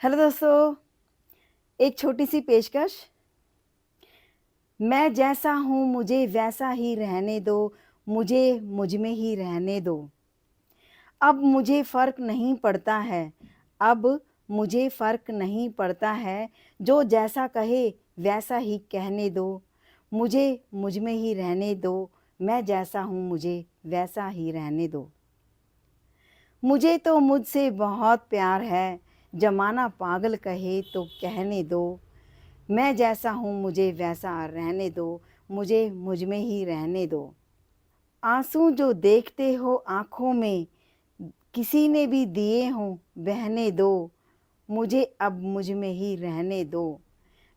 Hello दोस्तों, एक छोटी-सी पेशकश। मैं जैसा हूँ मुझे वैसा ही रहने दो, मुझे मुझ में ही रहने दो। अब मुझे फ़र्क नहीं पड़ता है, अब मुझे फ़र्क नहीं पड़ता है, जो जैसा कहे वैसा ही कहने दो। मुझे मुझ में ही रहने दो, मैं जैसा हूँ मुझे वैसा ही रहने दो। मुझे तो मुझसे बहुत प्यार है, ज़माना पागल कहे तो कहने दो। मैं जैसा हूँ मुझे वैसा रहने दो, मुझे मुझ में ही रहने दो। आँसू जो देखते हो आँखों में, किसी ने भी दिए हों बहने दो। मुझे अब मुझ में ही रहने दो,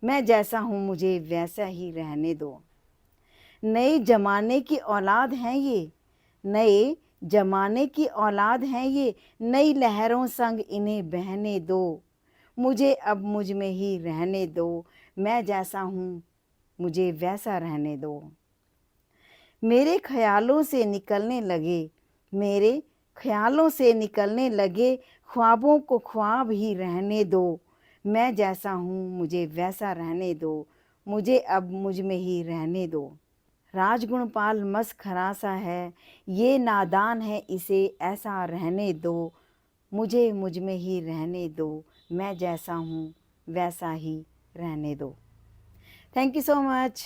मैं जैसा हूँ मुझे वैसा ही रहने दो। नए ज़माने की औलाद हैं ये, नए ज़माने की औलाद हैं ये, नई लहरों संग इन्हें बहने दो। मुझे अब मुझ में ही रहने दो, मैं जैसा हूँ मुझे वैसा रहने दो। मेरे ख़यालों से निकलने लगे, मेरे ख़यालों से निकलने लगे, ख्वाबों को ख्वाब ही रहने दो। मैं जैसा हूँ मुझे वैसा रहने दो, मुझे अब मुझ में ही रहने दो। राजगुणपाल मसखरा सा है, ये नादान है इसे ऐसा रहने दो। मुझे मुझ में ही रहने दो, मैं जैसा हूँ वैसा ही रहने दो। Thank you so much.